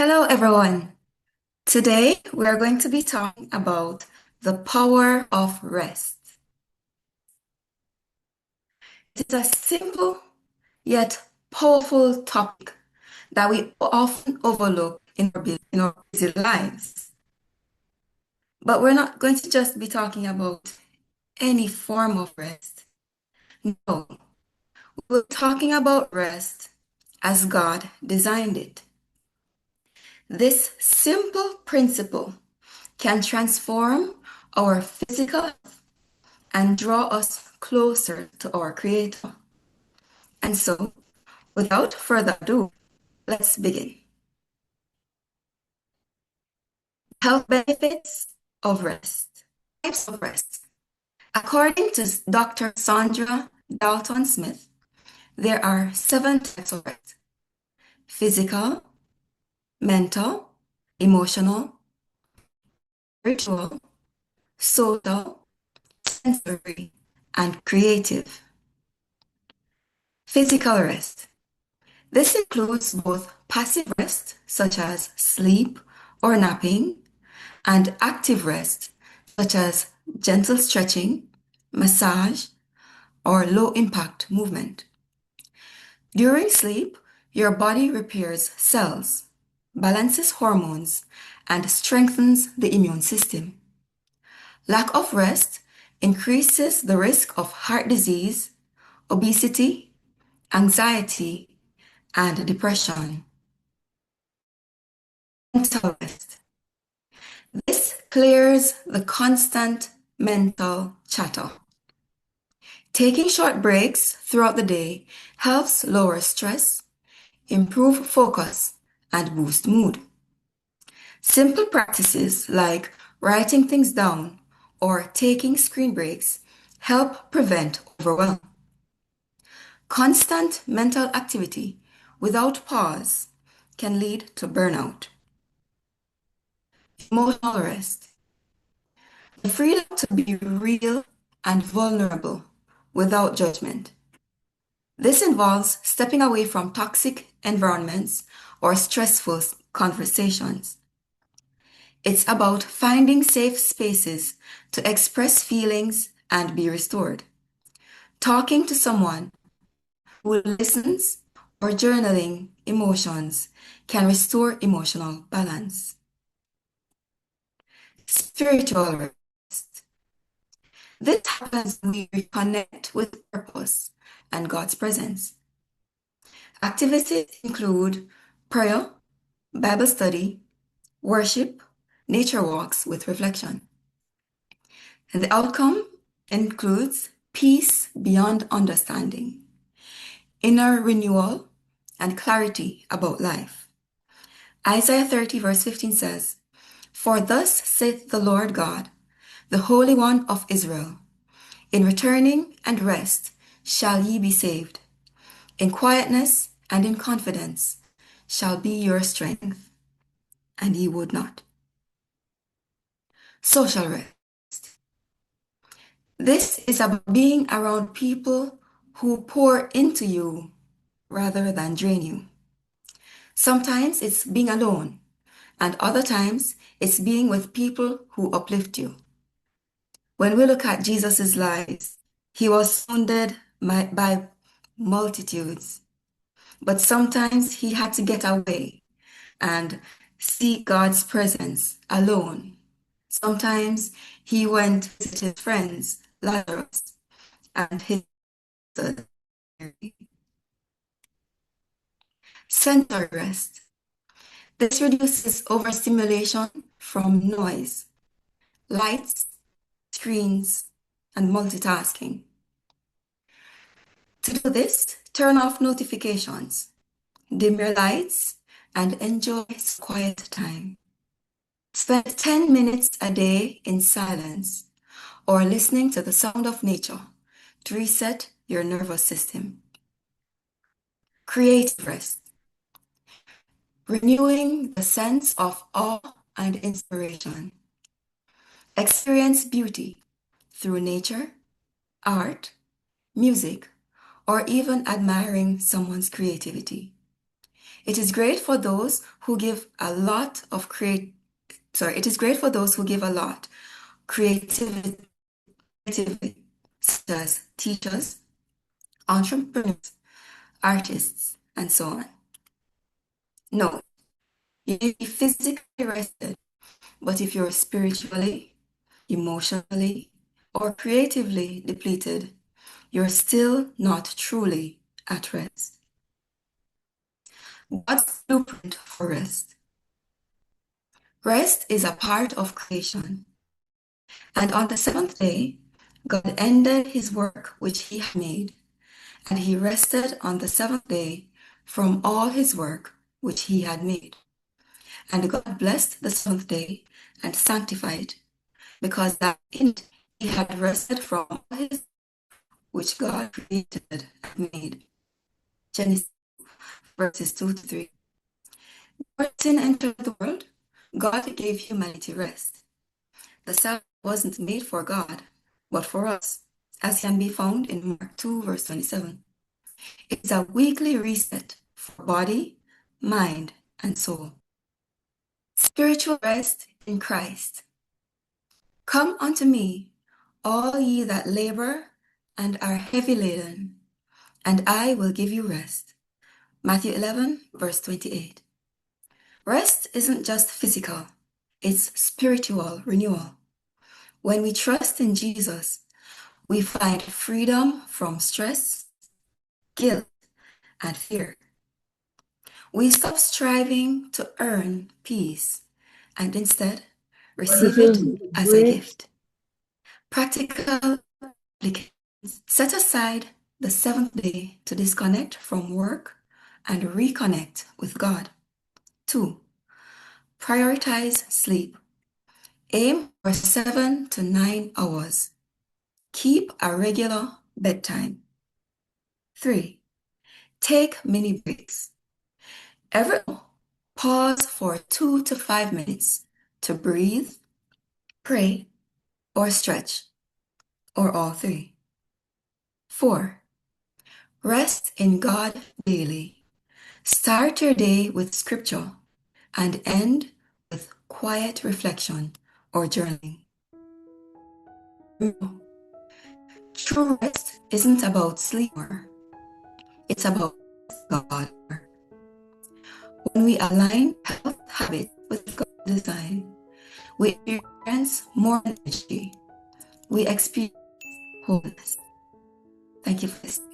Hello, everyone. Today, we are going to be talking about the power of rest. It is a simple yet powerful topic that we often overlook in our busy lives. But we're not going to just be talking about any form of rest. No, we're talking about rest as God designed it. This simple principle can transform our physical and draw us closer to our Creator. And so, without further ado, let's begin. Health benefits of rest. Types of rest. According to Dr. Sandra Dalton Smith, there are 7 types of rest: physical, mental, emotional, spiritual, social, sensory, and creative. Physical rest. This includes both passive rest, such as sleep or napping, and active rest, such as gentle stretching, massage, or low impact movement. During sleep, your body repairs cells, balances hormones, and strengthens the immune system. Lack of rest increases the risk of heart disease, obesity, anxiety, and depression. Mental rest. This clears the constant mental chatter. Taking short breaks throughout the day helps lower stress, improve focus, and boost mood. Simple practices like writing things down or taking screen breaks help prevent overwhelm. Constant mental activity without pause can lead to burnout. Emotional rest. The freedom to be real and vulnerable without judgment. This involves stepping away from toxic environments or stressful conversations. It's about finding safe spaces to express feelings and be restored. Talking to someone who listens or journaling emotions can restore emotional balance. Spiritual rest. This happens when we reconnect with purpose and God's presence. Activities include prayer, Bible study, worship, nature walks with reflection. And the outcome includes peace beyond understanding, inner renewal, and clarity about life. Isaiah 30, verse 15 says, "For thus saith the Lord God, the Holy One of Israel, in returning and rest shall ye be saved. In quietness and in confidence shall be your strength, and ye would not." Social rest. This is about being around people who pour into you rather than drain you. Sometimes it's being alone, and other times it's being with people who uplift you. When we look at Jesus' lives, he was surrounded by multitudes, but sometimes he had to get away and seek God's presence alone. Sometimes he went to visit his friends, Lazarus, and his sensory rest. This reduces overstimulation from noise, lights, screens, and multitasking. To do this, turn off notifications, dim your lights, and enjoy quiet time. Spend 10 minutes a day in silence or listening to the sound of nature to reset your nervous system. Creative rest. Renewing the sense of awe and inspiration. Experience beauty through nature, art, music, or even admiring someone's creativity. It is great for those who give a lot of it is great for those who give a lot creativity, such as teachers, entrepreneurs, artists, and so on. No, you may be physically rested, but if you're spiritually, emotionally, or creatively depleted, you're still not truly at rest. God's blueprint for rest. Rest is a part of creation. And on the seventh day, God ended his work which he had made, and he rested on the seventh day from all his work which he had made. And God blessed the seventh day and sanctified it, because that in it he had rested from all his which God created and made. Genesis verses 2 to 3. Before sin entered the world, God gave humanity rest. The Sabbath wasn't made for God, but for us, as can be found in Mark 2, verse 27. It is a weekly reset for body, mind, and soul. Spiritual rest in Christ. Come unto me, all ye that labor and are heavy laden, and I will give you rest. Matthew 11, verse 28. Rest isn't just physical, it's spiritual renewal. When we trust in Jesus, we find freedom from stress, guilt, and fear. We stop striving to earn peace and instead receive it This is as a great. gift. Practical applications. Set aside the seventh day to disconnect from work and reconnect with God. 2. Prioritize sleep. Aim for 7 to 9 hours. Keep a regular bedtime. 3. Take mini breaks. Every hour, pause for 2 to 5 minutes to breathe, pray, or stretch, or all three. 4. Rest in God daily. Start your day with scripture and end with quiet reflection or journaling. True rest isn't about sleep, it's about God. When we align health habits with God's design, we experience more energy. We experience wholeness. Thank you for listening.